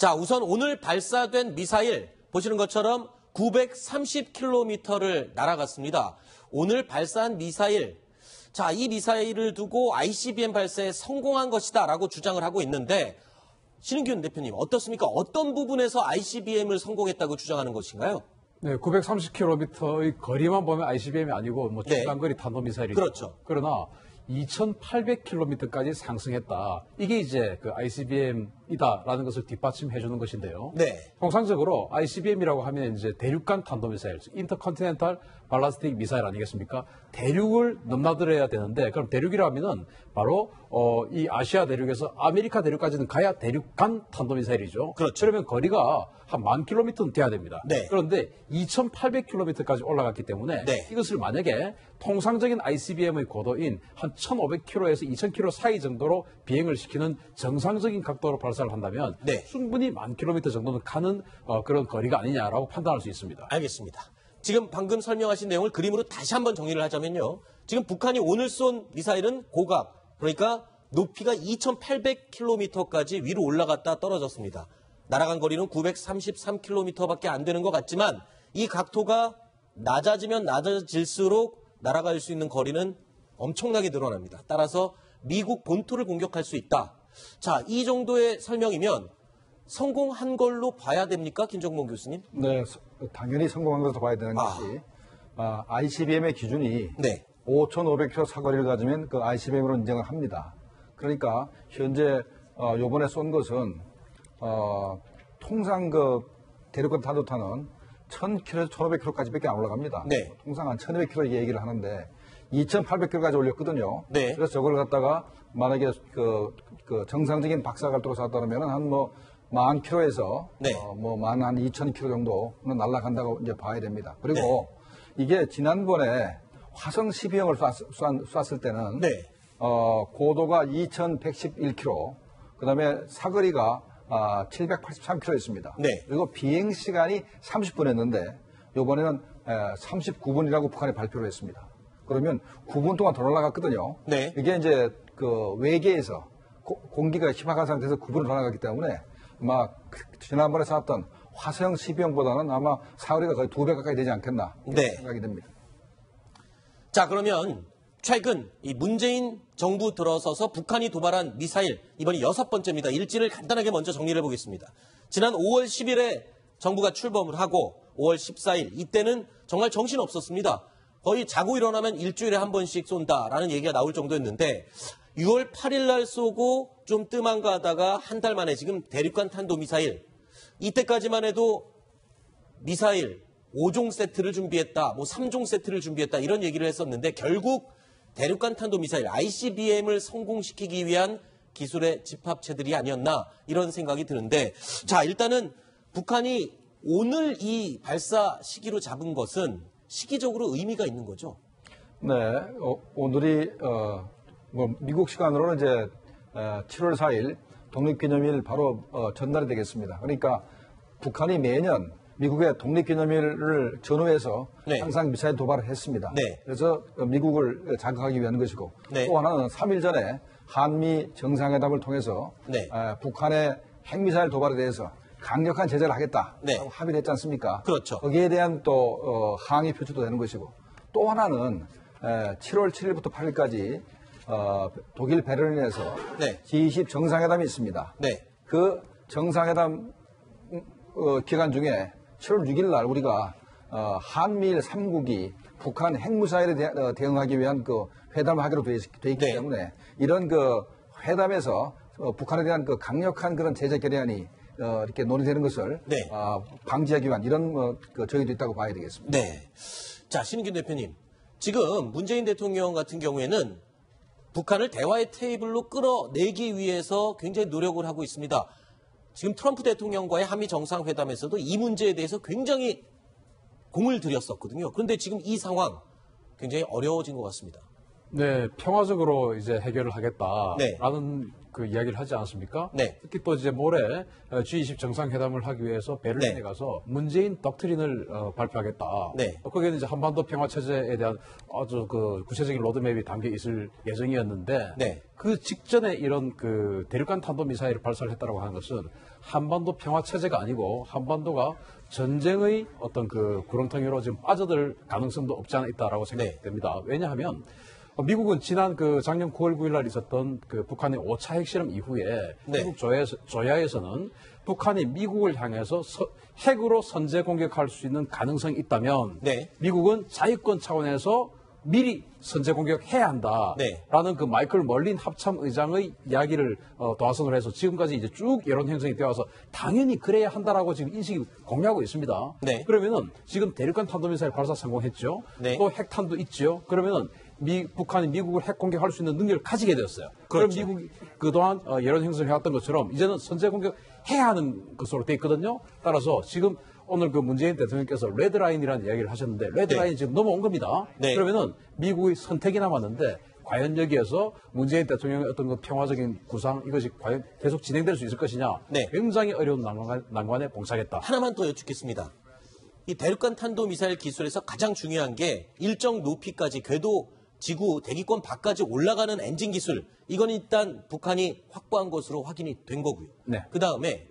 자, 우선 오늘 발사된 미사일 보시는 것처럼 930km를 날아갔습니다. 오늘 발사한 미사일, 자, 이 미사일을 두고 ICBM 발사에 성공한 것이다라고 주장을 하고 있는데 신은균 대표님 어떻습니까? 어떤 부분에서 ICBM을 성공했다고 주장하는 것인가요? 네, 930km의 거리만 보면 ICBM이 아니고 뭐 중단거리 탄도미사일이죠. 그렇죠. 그러나 2,800km까지 상승했다. 이게 이제 그 ICBM이다라는 것을 뒷받침해 주는 것인데요. 네. 통상적으로 ICBM이라고 하면 이제 대륙간 탄도미사일, 인터컨티넨탈 발라스틱 미사일 아니겠습니까? 대륙을 넘나들어야 되는데, 그럼 대륙이라면은 바로 이 아시아 대륙에서 아메리카 대륙까지는 가야 대륙간 탄도미사일이죠. 그렇죠. 그러면 거리가 한 10,000km는 돼야 됩니다. 네. 그런데 2,800km까지 올라갔기 때문에 네. 이것을 만약에 통상적인 ICBM의 고도인 한 1,500km에서 2,000km 사이 정도로 비행을 시키는 정상적인 각도로 발사를 한다면 네. 충분히 10,000km 정도는 가는 그런 거리가 아니냐라고 판단할 수 있습니다. 알겠습니다. 지금 방금 설명하신 내용을 그림으로 다시 한번 정리를 하자면요. 지금 북한이 오늘 쏜 미사일은 고각, 그러니까 높이가 2,800km까지 위로 올라갔다 떨어졌습니다. 날아간 거리는 933km밖에 안 되는 것 같지만 이 각도가 낮아지면 낮아질수록 날아갈 수 있는 거리는 엄청나게 늘어납니다. 따라서 미국 본토를 공격할 수 있다. 자, 이 정도의 설명이면 성공한 걸로 봐야 됩니까? 김정문 교수님? 네, 당연히 성공한 것으로 봐야 되는 것이 ICBM의 기준이 네. 5,500km 사거리를 가지면 그 ICBM으로 인정을 합니다. 그러니까 현재 요번에 쏜 것은 통상 그 대륙간 탄도탄은 1,000km에서 1,500km까지밖에 안 올라갑니다. 네. 통상 한 1,200km 얘기를 하는데 2,800km까지 올렸거든요. 네. 그래서 저걸 갖다가 만약에 그 정상적인 박사갈도로 쐈다면 한 뭐 10,000km에서 네. 뭐 12,000km 정도는 날아간다고 이제 봐야 됩니다. 그리고 이게 지난번에 화성 12형을 쐈을 때는 네. 고도가 2,111km, 그다음에 사거리가 783km였습니다. 네. 그리고 비행 시간이 30분이었는데 이번에는 39분이라고 북한이 발표를 했습니다. 그러면 9분 동안 더 올라갔거든요. 네. 이게 이제 그 외계에서 공기가 희박한 상태에서 9분을 더 올라갔기 때문에 막 지난번에 쐈던 화성 12형보다는 아마 사거리가 거의 2배 가까이 되지 않겠나 네. 생각이 듭니다. 자, 그러면 최근 이 문재인 정부 들어서서 북한이 도발한 미사일 이번이 6번째입니다. 일지를 간단하게 먼저 정리를 해보겠습니다. 지난 5월 10일에 정부가 출범을 하고 5월 14일 이때는 정말 정신없었습니다. 거의 자고 일어나면 일주일에 한 번씩 쏜다라는 얘기가 나올 정도였는데 6월 8일 날 쏘고 좀 뜸한가 하다가 한 달 만에 지금 대륙간 탄도미사일 이때까지만 해도 미사일 5종 세트를 준비했다, 뭐 3종 세트를 준비했다 이런 얘기를 했었는데 결국 대륙간 탄도미사일 ICBM을 성공시키기 위한 기술의 집합체들이 아니었나 이런 생각이 드는데 자, 일단은 북한이 오늘 이 발사 시기로 잡은 것은 시기적으로 의미가 있는 거죠? 네, 오늘이 뭐 미국 시간으로는 이제 7월 4일 독립기념일 바로 전날이 되겠습니다. 그러니까 북한이 매년 미국의 독립기념일을 전후해서 네. 항상 미사일 도발을 했습니다. 네. 그래서 미국을 자극하기 위한 것이고 네. 또 하나는 3일 전에 한미 정상회담을 통해서 네. 북한의 핵미사일 도발에 대해서 강력한 제재를 하겠다 네. 하고 합의를 했지 않습니까? 그렇죠. 거기에 대한 또 항의 표출도 되는 것이고 또 하나는 7월 7일부터 8일까지 독일 베를린에서 네. G20 정상회담이 있습니다. 네. 그 정상회담 기간 중에 7월 6일 날 우리가 한미일 3국이 북한 핵미사일에 대응하기 위한 그 회담을 하기로 돼 있기 네. 때문에 이런 그 회담에서 북한에 대한 그 강력한 그런 제재 결의안이 이렇게 논의되는 것을 네. 방지하기 위한 이런 그 저희도 있다고 봐야 되겠습니다. 네. 자, 신인균 대표님. 지금 문재인 대통령 같은 경우에는 북한을 대화의 테이블로 끌어내기 위해서 굉장히 노력을 하고 있습니다. 지금 트럼프 대통령과의 한미 정상회담에서도 이 문제에 대해서 굉장히 공을 들였었거든요. 그런데 지금 이 상황 굉장히 어려워진 것 같습니다. 네, 평화적으로 이제 해결을 하겠다라는 네. 그 이야기를 하지 않았습니까? 네. 특히 또 이제 모레 G20 정상회담을 하기 위해서 베를린에 네. 가서 문재인 덕트린을 발표하겠다. 네. 거기에는 이제 한반도 평화 체제에 대한 아주 그 구체적인 로드맵이 담겨 있을 예정이었는데 네. 그 직전에 이런 그 대륙간 탄도 미사일을 발사를 했다라고 하는 것은 한반도 평화 체제가 아니고 한반도가 전쟁의 어떤 그 구렁텅이로 지금 빠져들 가능성도 없지 않아 있다라고 생각됩니다. 왜냐하면 미국은 지난 그 작년 9월 9일 날 있었던 그 북한의 5차 핵실험 이후에 미국 조야에서는 북한이 미국을 향해서 핵으로 선제 공격할 수 있는 가능성이 있다면 미국은 자위권 차원에서 미리 선제 공격해야 한다라는 그 마이클 멀린 합참 의장의 이야기를 도화선으로 해서 지금까지 이제 쭉 여론 형성이 되어 와서 당연히 그래야 한다라고 지금 인식이 공유하고 있습니다. 그러면은 지금 대륙간 탄도미사일 발사 성공했죠. 또 핵탄도 있죠. 그러면은 북한이 미국을 핵 공격할 수 있는 능력을 가지게 되었어요. 그럼 미국이 그동안 여론 형성해왔던 것처럼 이제는 선제 공격해야 하는 것으로 돼 있거든요. 따라서 지금 오늘 그 문재인 대통령께서 레드라인이라는 이야기를 하셨는데 레드라인이 지금 넘어온 겁니다. 그러면은 미국의 선택이 남았는데 과연 여기에서 문재인 대통령의 어떤 그 평화적인 구상 이것이 과연 계속 진행될 수 있을 것이냐 굉장히 어려운 난관에 봉착했다. 하나만 더 여쭙겠습니다. 이 대륙간 탄도미사일 기술에서 가장 중요한 게 일정 높이까지 궤도 지구 대기권 밖까지 올라가는 엔진 기술 이건 일단 북한이 확보한 것으로 확인이 된 거고요. 그 다음에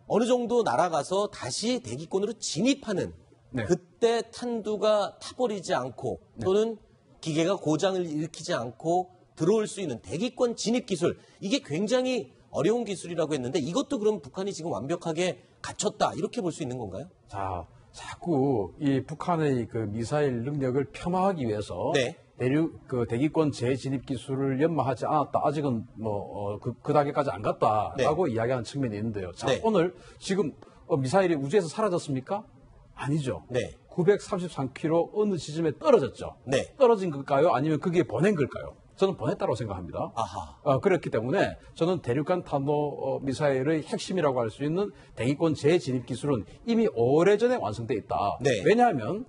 어느 정도 날아가서 다시 대기권으로 진입하는 그때 탄두가 타버리지 않고 또는 기계가 고장을 일으키지 않고 들어올 수 있는 대기권 진입 기술 이게 굉장히 어려운 기술이라고 했는데 이것도 그럼 북한이 지금 완벽하게 갖췄다 이렇게 볼 수 있는 건가요? 자, 자꾸 이 북한의 그 미사일 능력을 폄하하기 위해서 그 대기권 재진입 기술을 연마하지 않았다. 아직은 그 단계까지 안 갔다라고 이야기하는 측면이 있는데요. 자, 오늘 지금 미사일이 우주에서 사라졌습니까? 아니죠. 933km 어느 지점에 떨어졌죠. 떨어진 걸까요? 아니면 그게 보낸 걸까요? 저는 보냈다고 생각합니다. 그렇기 때문에 저는 대륙간 탄도 미사일의 핵심이라고 할 수 있는 대기권 재진입 기술은 이미 오래전에 완성돼 있다. 왜냐하면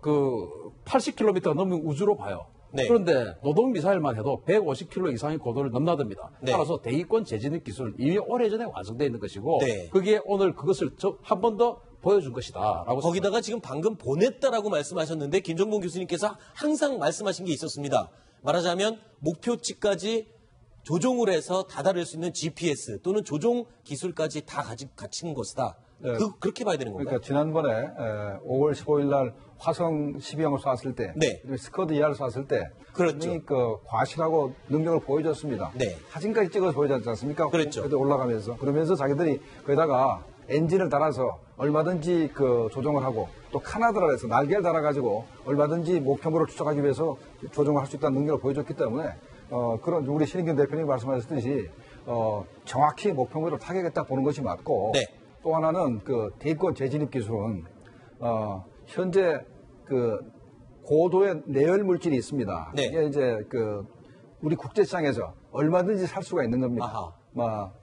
그 80km가 넘는 우주로 봐요. 그런데 노동 미사일만 해도 150km 이상의 고도를 넘나듭니다. 따라서 대기권 재진입 기술은 이미 오래전에 완성돼 있는 것이고 그게 오늘 그것을 한 번 더 보여준 것이다라고 거기다가 지금 방금 보냈다라고 말씀하셨는데 김정봉 교수님께서 항상 말씀하신 게 있었습니다. 말하자면 목표치까지 조종을 해서 다다를 수 있는 GPS 또는 조종 기술까지 다 갖춘 것이다. 그렇게 봐야 되는 건가요? 그러니까 지난번에 5월 15일 날 화성 12형을 쐈을 때, 스커드 2를 쐈을 때, 그렇죠. 그 과실하고 능력을 보여줬습니다. 사진까지 찍어서 보여줬지 않습니까? 그렇죠. 올라가면서 그러면서 자기들이 거기다가 엔진을 달아서 얼마든지 그 조종을 하고 또 카나다라에서 날개를 달아가지고 얼마든지 목표물을 추적하기 위해서 조종을 할 수 있다는 능력을 보여줬기 때문에 그런 우리 신인균 대표님이 말씀하셨듯이 정확히 목표물을 타격했다 보는 것이 맞고 또 하나는 그 대기권 재진입 기술은 현재 그 고도의 내열 물질이 있습니다. 이게 이제 그 우리 국제시장에서 얼마든지 살 수가 있는 겁니다.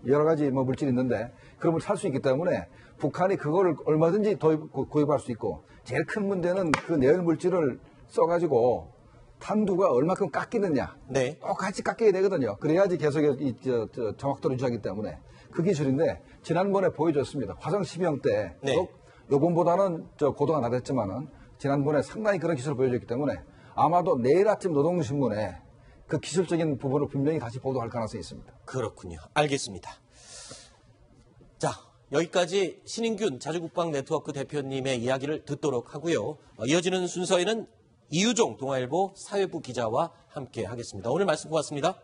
여러 가지 물질이 있는데 그런 걸 살 수 있기 때문에 북한이 그거를 얼마든지 더 구입할 수 있고 제일 큰 문제는 그 내열 물질을 써가지고 탄두가 얼마큼 깎이느냐 똑같이 깎여야 되거든요. 그래야지 계속 정확도를 유지하기 때문에 그 기술인데 지난번에 보여줬습니다. 화성 12형 때 요번보다는 고도가 낮았지만은 지난번에 상당히 그런 기술을 보여줬기 때문에 아마도 내일 아침 노동신문에 그 기술적인 부분을 분명히 다시 보도할 가능성이 있습니다. 그렇군요. 알겠습니다. 자, 여기까지 신인균 자주국방 네트워크 대표님의 이야기를 듣도록 하고요. 이어지는 순서에는 이유종 동아일보 사회부 기자와 함께 하겠습니다. 오늘 말씀 고맙습니다.